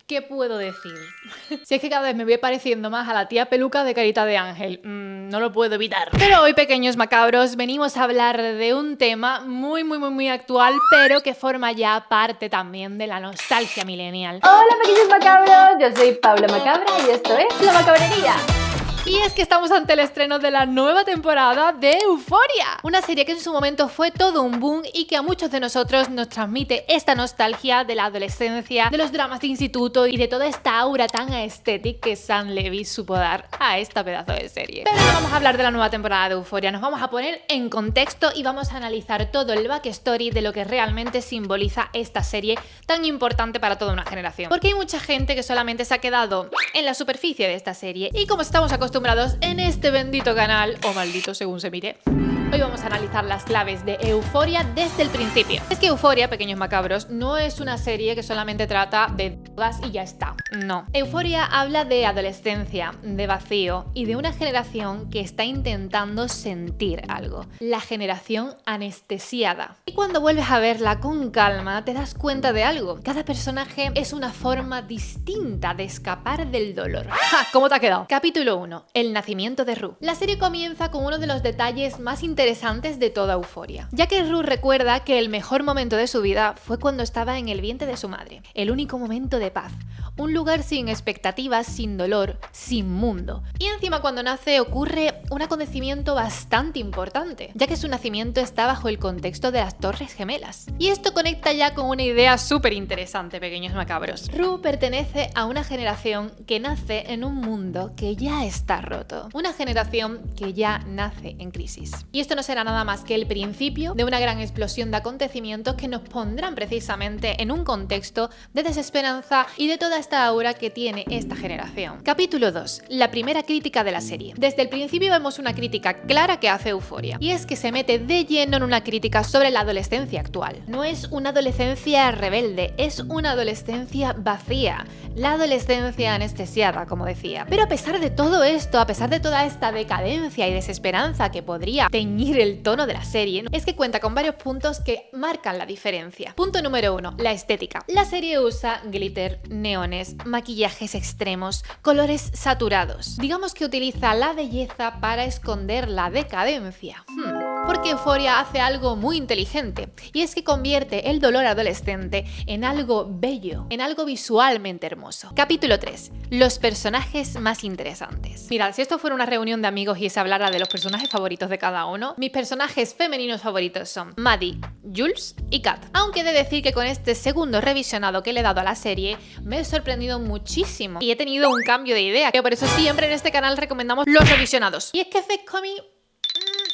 ¿Qué puedo decir? Si es que cada vez me voy pareciendo más a la tía peluca de Carita de Ángel, no lo puedo evitar. Pero hoy, pequeños macabros, venimos a hablar de un tema muy actual, pero que forma ya parte también de la nostalgia millennial. Hola, pequeños macabros, yo soy Paula Macabra y esto es La Macabrería. Y es que estamos ante el estreno de la nueva temporada de Euphoria, una serie que en su momento fue todo un boom y que a muchos de nosotros nos transmite esta nostalgia de la adolescencia, de los dramas de instituto y de toda esta aura tan aesthetic que Sam Levy supo dar a esta pedazo de serie. Pero no vamos a hablar de la nueva temporada de Euphoria, nos vamos a poner en contexto y vamos a analizar todo el backstory de lo que realmente simboliza esta serie tan importante para toda una generación. Porque hay mucha gente que solamente se ha quedado en la superficie de esta serie y como estamos acostumbrados en este bendito canal, o maldito según se mire, hoy vamos a analizar las claves de Euphoria desde el principio. Es que Euphoria, pequeños macabros, no es una serie que solamente trata de drogas y ya está. No. Euphoria habla de adolescencia, de vacío y de una generación que está intentando sentir algo. La generación anestesiada. Y cuando vuelves a verla con calma, te das cuenta de algo. Cada personaje es una forma distinta de escapar del dolor. ¡Ja! ¿Cómo te ha quedado? Capítulo 1. El nacimiento de Rue. La serie comienza con uno de los detalles más interesantes de toda Euphoria, ya que Rue recuerda que el mejor momento de su vida fue cuando estaba en el vientre de su madre, el único momento de paz, un lugar sin expectativas, sin dolor, sin mundo. Y encima cuando nace ocurre un acontecimiento bastante importante, ya que su nacimiento está bajo el contexto de las Torres Gemelas. Y esto conecta ya con una idea súper interesante, pequeños macabros. Rue pertenece a una generación que nace en un mundo que ya está roto, una generación que ya nace en crisis. Y esto no será nada más que el principio de una gran explosión de acontecimientos que nos pondrán precisamente en un contexto de desesperanza y de toda esta aura que tiene esta generación. Capítulo 2. La primera crítica de la serie. Desde el principio vemos una crítica clara que hace Euphoria, y es que se mete de lleno en una crítica sobre la adolescencia actual. No es una adolescencia rebelde, es una adolescencia vacía, la adolescencia anestesiada, como decía. Pero a pesar de todo esto, a pesar de toda esta decadencia y desesperanza que podría teñir el tono de la serie, es que cuenta con varios puntos que marcan la diferencia. Punto número 1, la estética. La serie usa glitter, neones, maquillajes extremos, colores saturados. Digamos que utiliza la belleza para esconder la decadencia. Porque Euphoria hace algo muy inteligente, y es que convierte el dolor adolescente en algo bello, en algo visualmente hermoso. Capítulo 3. Los personajes más interesantes. Mirad, si esto fuera una reunión de amigos y se hablara de los personajes favoritos de cada uno, mis personajes femeninos favoritos son Maddie, Jules y Kat. Aunque he de decir que con este segundo revisionado que le he dado a la serie, me he sorprendido muchísimo y he tenido un cambio de idea, que por eso siempre en este canal recomendamos los revisionados. Y es que Fesco a mí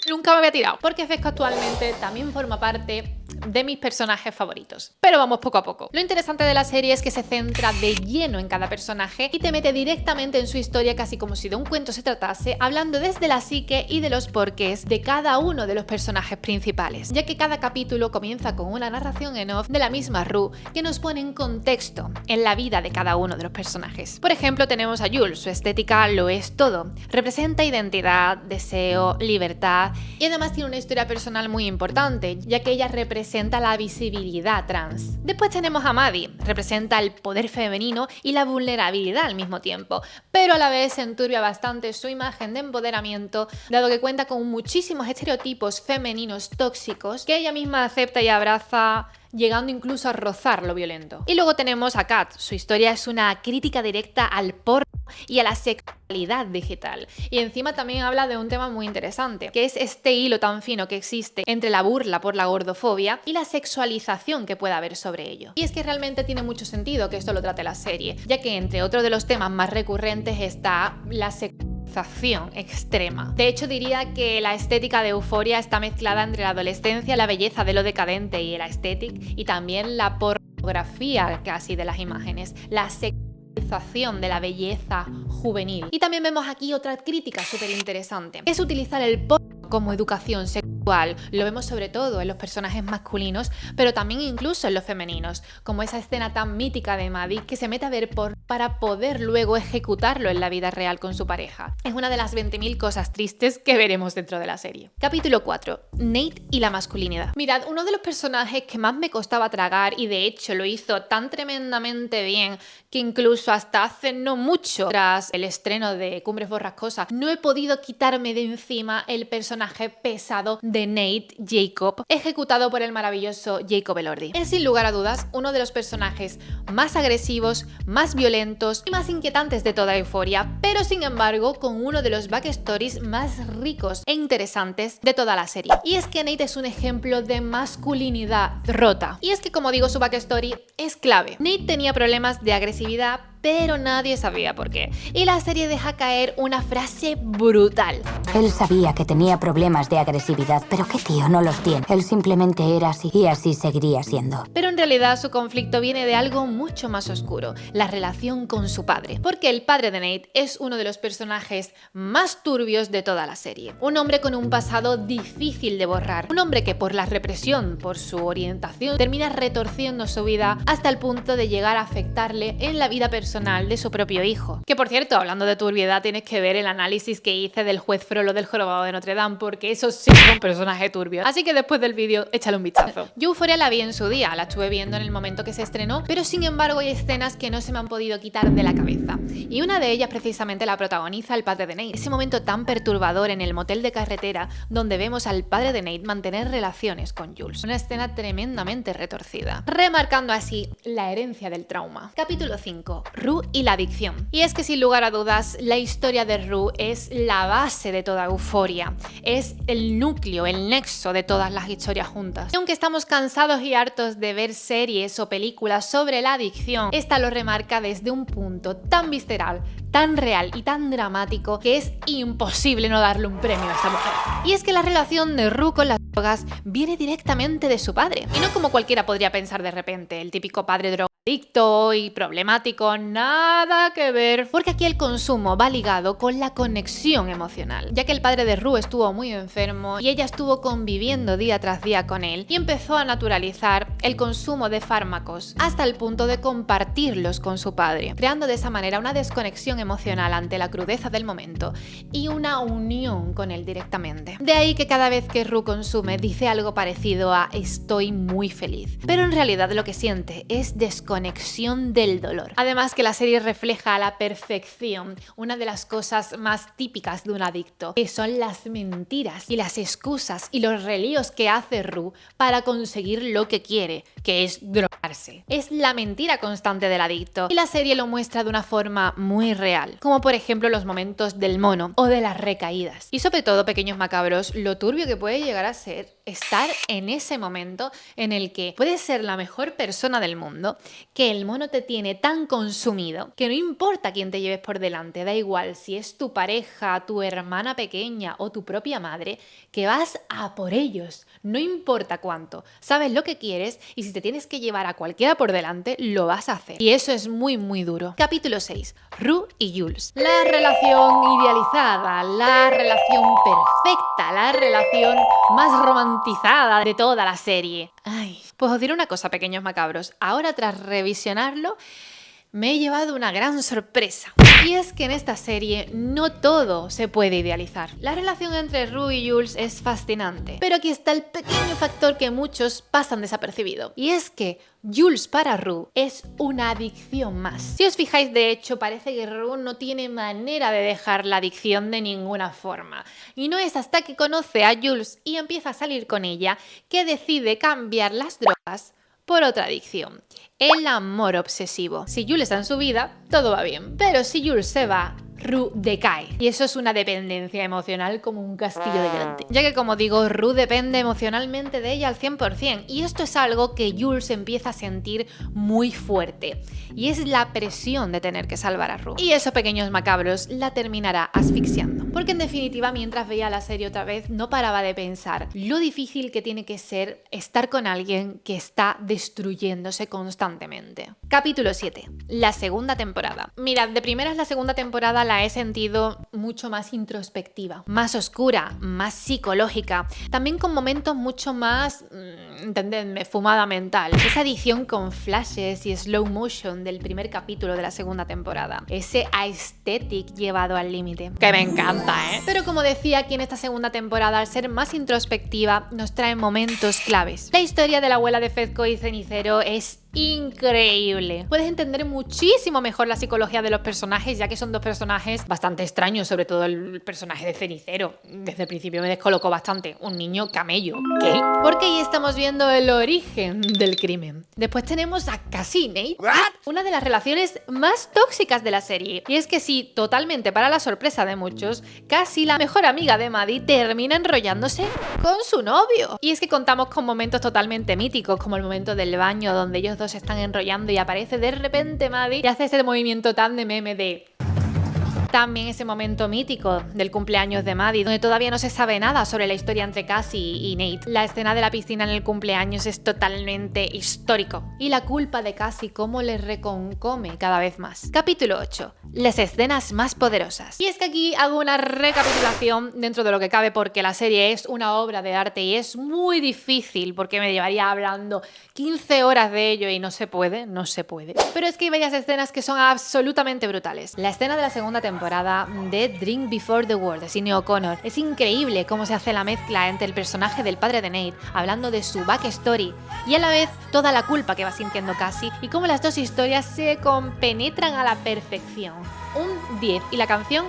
nunca me había tirado, porque Fesco actualmente también forma parte de mis personajes favoritos. Pero vamos poco a poco. Lo interesante de la serie es que se centra de lleno en cada personaje y te mete directamente en su historia, casi como si de un cuento se tratase, hablando desde la psique y de los porqués de cada uno de los personajes principales, ya que cada capítulo comienza con una narración en off de la misma Rue que nos pone en contexto en la vida de cada uno de los personajes. Por ejemplo, tenemos a Jules, su estética lo es todo. Representa identidad, deseo, libertad y además tiene una historia personal muy importante, ya que ella representa la visibilidad trans. Después tenemos a Maddie, representa el poder femenino y la vulnerabilidad al mismo tiempo, pero a la vez se enturbia bastante su imagen de empoderamiento, dado que cuenta con muchísimos estereotipos femeninos tóxicos que ella misma acepta y abraza, llegando incluso a rozar lo violento. Y luego tenemos a Kat. Su historia es una crítica directa al porno y a la sexualidad digital. Y encima también habla de un tema muy interesante, que es este hilo tan fino que existe entre la burla por la gordofobia y la sexualización que pueda haber sobre ello. Y es que realmente tiene mucho sentido que esto lo trate la serie, ya que entre otros de los temas más recurrentes está la sexualización extrema. De hecho, diría que la estética de Euphoria está mezclada entre la adolescencia, la belleza de lo decadente y el aesthetic, y también la pornografía casi de las imágenes, la sexualización de la belleza juvenil. Y también vemos aquí otra crítica súper interesante, es utilizar el porno como educación sexual lo vemos sobre todo en los personajes masculinos, pero también incluso en los femeninos, como esa escena tan mítica de Maddie que se mete a ver porno para poder luego ejecutarlo en la vida real con su pareja. Es una de las 20.000 cosas tristes que veremos dentro de la serie. Capítulo 4. Nate y la masculinidad. Mirad, uno de los personajes que más me costaba tragar, y de hecho lo hizo tan tremendamente bien que incluso hasta hace no mucho, tras el estreno de Cumbres Borrascosas, no he podido quitarme de encima el personaje pesado de Nate Jacob, ejecutado por el maravilloso Jacob Elordi. Es sin lugar a dudas uno de los personajes más agresivos, más violentos y más inquietantes de toda Euphoria, pero sin embargo con uno de los backstories más ricos e interesantes de toda la serie. Y es que Nate es un ejemplo de masculinidad rota. Y es que, como digo, su backstory es clave. Nate tenía problemas de agresividad, pero nadie sabía por qué. Y la serie deja caer una frase brutal. Él sabía que tenía problemas de agresividad, pero qué tío no los tiene. Él simplemente era así y así seguiría siendo. Pero en realidad su conflicto viene de algo mucho más oscuro, la relación con su padre. Porque el padre de Nate es uno de los personajes más turbios de toda la serie. Un hombre con un pasado difícil de borrar. Un hombre que por la represión, por su orientación, termina retorciendo su vida hasta el punto de llegar a afectarle en la vida personal de su propio hijo. Que por cierto, hablando de turbiedad, tienes que ver el análisis que hice del juez Frollo del Jorobado de Notre Dame, porque eso sí es un personaje turbio. Así que después del vídeo, échale un vistazo. Yo Euphoria la vi en su día, la estuve viendo en el momento que se estrenó, pero sin embargo hay escenas que no se me han podido quitar de la cabeza. Y una de ellas precisamente la protagoniza el padre de Nate. Ese momento tan perturbador en el motel de carretera donde vemos al padre de Nate mantener relaciones con Jules. Una escena tremendamente retorcida, remarcando así la herencia del trauma. Capítulo 5. Rue y la adicción. Y es que sin lugar a dudas, la historia de Rue es la base de toda Euphoria. Es el núcleo, el nexo de todas las historias juntas. Y aunque estamos cansados y hartos de ver series o películas sobre la adicción, esta lo remarca desde un punto tan visceral, tan real y tan dramático que es imposible no darle un premio a esta mujer. Y es que la relación de Rue con las drogas viene directamente de su padre. Y no como cualquiera podría pensar de repente, el típico padre drogadicto y problemático, nada que ver, porque aquí el consumo va ligado con la conexión emocional, ya que el padre de Rue estuvo muy enfermo y ella estuvo conviviendo día tras día con él y empezó a naturalizar el consumo de fármacos hasta el punto de compartirlos con su padre, creando de esa manera una desconexión emocional ante la crudeza del momento y una unión con él directamente. De ahí que cada vez que Rue consume dice algo parecido a estoy muy feliz, pero en realidad lo que siente es desconexión del dolor. Además que la serie refleja a la perfección una de las cosas más típicas de un adicto, que son las mentiras y las excusas y los relíos que hace Rue para conseguir lo que quiere, que es drogarse. Es la mentira constante del adicto y la serie lo muestra de una forma muy real, como por ejemplo los momentos del mono o de las recaídas. Y sobre todo, pequeños macabros, lo turbio que puede llegar a ser estar en ese momento en el que puedes ser la mejor persona del mundo, que el mono te tiene tan consumido que no importa quién te lleves por delante, da igual si es tu pareja, tu hermana pequeña o tu propia madre, que vas a por ellos, no importa cuánto, sabes lo que quieres y si te tienes que llevar a cualquiera por delante, lo vas a hacer. Y eso es muy muy duro. Capítulo 6. Rue y Jules. La relación idealizada, la relación perfecta, la relación más romantizada de toda la serie. Ay, pues os diré una cosa, pequeños macabros, ahora tras revisionarlo, me he llevado una gran sorpresa. Y es que en esta serie no todo se puede idealizar. La relación entre Rue y Jules es fascinante, pero aquí está el pequeño factor que muchos pasan desapercibido. Y es que Jules para Rue es una adicción más. Si os fijáis, de hecho, parece que Rue no tiene manera de dejar la adicción de ninguna forma. Y no es hasta que conoce a Jules y empieza a salir con ella que decide cambiar las drogas por otra adicción, el amor obsesivo. Si Jules está en su vida, todo va bien, pero si Jules se va, Rue decae. Y eso es una dependencia emocional como un castillo de grande. Ya que, como digo, Rue depende emocionalmente de ella al 100%. Y esto es algo que Jules empieza a sentir muy fuerte. Y es la presión de tener que salvar a Rue. Y eso, pequeños macabros, la terminará asfixiando. Porque en definitiva, mientras veía la serie otra vez, no paraba de pensar lo difícil que tiene que ser estar con alguien que está destruyéndose constantemente. Capítulo 7. la segunda temporada. Mirad, de primeras la segunda temporada la he sentido mucho más introspectiva, más oscura, más psicológica, también con momentos mucho más, entendedme, fumada mental. Esa edición con flashes y slow motion del primer capítulo de la segunda temporada. Ese aesthetic llevado al límite. Que me encanta, ¿eh? Pero como decía, aquí en esta segunda temporada, al ser más introspectiva, nos trae momentos claves. La historia de la abuela de Fezco y Cenicero es increíble. Puedes entender muchísimo mejor la psicología de los personajes, ya que son dos personajes bastante extraños, sobre todo el personaje de Cenicero. Desde el principio me descolocó bastante. Un niño camello. ¿Qué? Porque ahí estamos viendo el origen del crimen. Después tenemos a Cassie y Nate. Una de las relaciones más tóxicas de la serie. Y es que sí, totalmente para la sorpresa de muchos, Cassie, la mejor amiga de Maddie, termina enrollándose con su novio. Y es que contamos con momentos totalmente míticos, como el momento del baño, donde ellos dos se están enrollando y aparece de repente Maddie y hace ese movimiento tan de meme de... También ese momento mítico del cumpleaños de Maddie, donde todavía no se sabe nada sobre la historia entre Cassie y Nate. La escena de la piscina en el cumpleaños es totalmente histórico. Y la culpa de Cassie cómo le reconcome cada vez más. Capítulo 8. Las escenas más poderosas. Y es que aquí hago una recapitulación dentro de lo que cabe, porque la serie es una obra de arte y es muy difícil, porque me llevaría hablando 15 horas de ello y no se puede. Pero es que hay varias escenas que son absolutamente brutales. La escena de la segunda temporada de Drink Before the War de Sinéad O'Connor. Es increíble cómo se hace la mezcla entre el personaje del padre de Nate, hablando de su backstory, y a la vez toda la culpa que va sintiendo Cassie, y cómo las dos historias se compenetran a la perfección. Un 10. Y la canción,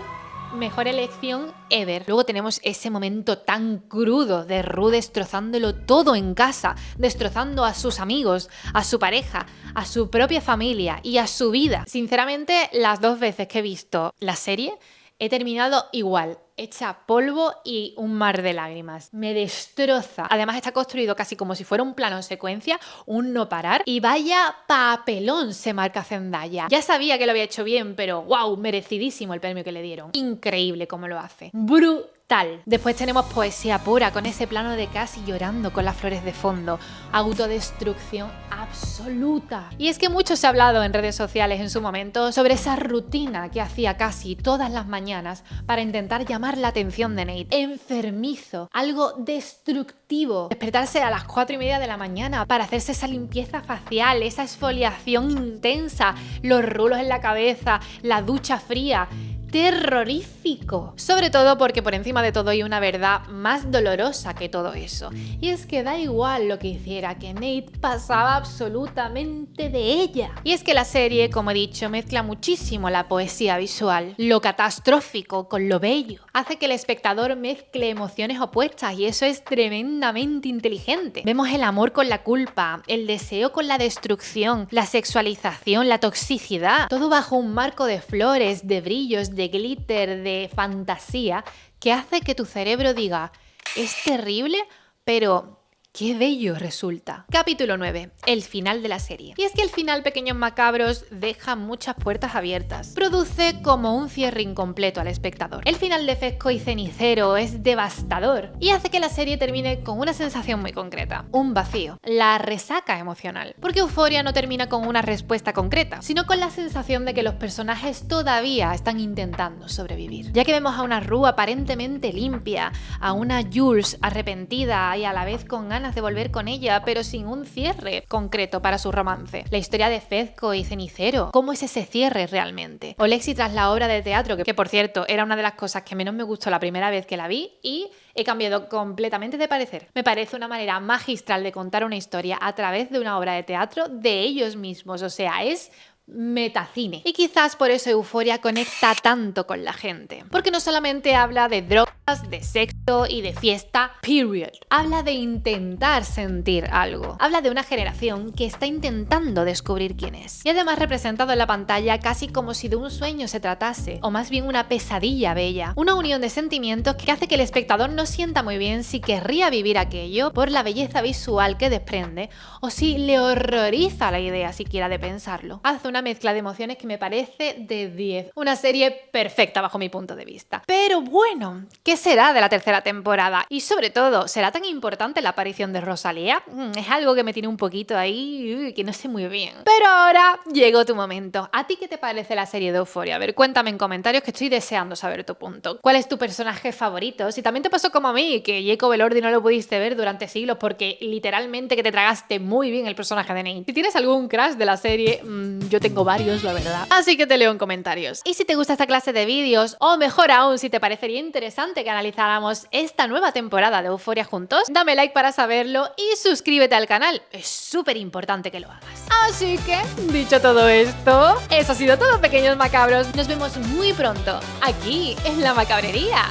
mejor elección ever. Luego tenemos ese momento tan crudo de Rue destrozándolo todo en casa, destrozando a sus amigos, a su pareja, a su propia familia y a su vida. Sinceramente, las dos veces que he visto la serie, he terminado igual, hecha polvo y un mar de lágrimas. Me destroza. Además está construido casi como si fuera un plano secuencia, un no parar, y vaya papelón se marca Zendaya. Ya sabía que lo había hecho bien, pero wow, merecidísimo el premio que le dieron. Increíble cómo lo hace. Brutal. Después tenemos poesía pura, con ese plano de Cassie llorando con las flores de fondo. Autodestrucción absoluta. Y es que mucho se ha hablado en redes sociales en su momento sobre esa rutina que hacía Cassie todas las mañanas para intentar llamar la atención de Nate. Enfermizo, algo destructivo. Despertarse a las 4:30 de la mañana para hacerse esa limpieza facial, esa exfoliación intensa, los rulos en la cabeza, la ducha fría. Terrorífico. Sobre todo porque por encima de todo hay una verdad más dolorosa que todo eso. Y es que da igual lo que hiciera, que Nate pasaba absolutamente de ella. Y es que la serie, como he dicho, mezcla muchísimo la poesía visual, lo catastrófico con lo bello. Hace que el espectador mezcle emociones opuestas y eso es tremendamente inteligente. Vemos el amor con la culpa, el deseo con la destrucción, la sexualización, la toxicidad. Todo bajo un marco de flores, de brillos, de glitter, de fantasía, que hace que tu cerebro diga, es terrible, pero qué bello resulta. Capítulo 9. El final de la serie. Y es que el final, pequeños macabros, deja muchas puertas abiertas. Produce como un cierre incompleto al espectador. El final de Fezco y Cenicero es devastador y hace que la serie termine con una sensación muy concreta. Un vacío. La resaca emocional. Porque Euphoria no termina con una respuesta concreta, sino con la sensación de que los personajes todavía están intentando sobrevivir. Ya que vemos a una Rue aparentemente limpia, a una Jules arrepentida y a la vez con ganas de volver con ella, pero sin un cierre concreto para su romance. La historia de Fezco y Cenicero, ¿cómo es ese cierre realmente? O Lexi tras la obra de teatro, que por cierto era una de las cosas que menos me gustó la primera vez que la vi y he cambiado completamente de parecer. Me parece una manera magistral de contar una historia a través de una obra de teatro de ellos mismos, o sea, es metacine. Y quizás por eso Euphoria conecta tanto con la gente. Porque no solamente habla de drogas, de sexo y de fiesta, period. Habla de intentar sentir algo. Habla de una generación que está intentando descubrir quién es. Y además representado en la pantalla casi como si de un sueño se tratase, o más bien una pesadilla bella. Una unión de sentimientos que hace que el espectador no sienta muy bien si querría vivir aquello por la belleza visual que desprende, o si le horroriza la idea siquiera de pensarlo. Hace una mezcla de emociones que me parece de 10. Una serie perfecta bajo mi punto de vista. Pero bueno, ¿qué será de la tercera temporada? Y sobre todo, ¿será tan importante la aparición de Rosalía? Es algo que me tiene un poquito ahí, que no sé muy bien. Pero ahora llegó tu momento. ¿A ti qué te parece la serie de Euphoria? A ver, cuéntame en comentarios que estoy deseando saber tu punto. ¿Cuál es tu personaje favorito? Si también te pasó como a mí, que Jacob Elordi no lo pudiste ver durante siglos porque literalmente que te tragaste muy bien el personaje de Nate. Si tienes algún crush de la serie, yo tengo varios, la verdad. Así que te leo en comentarios. Y si te gusta esta clase de vídeos, o mejor aún, si te parecería interesante que analizáramos esta nueva temporada de Euphoria juntos, dame like para saberlo y suscríbete al canal. Es súper importante que lo hagas. Así que, dicho todo esto, eso ha sido todo, pequeños macabros. Nos vemos muy pronto, aquí en La Macabrería.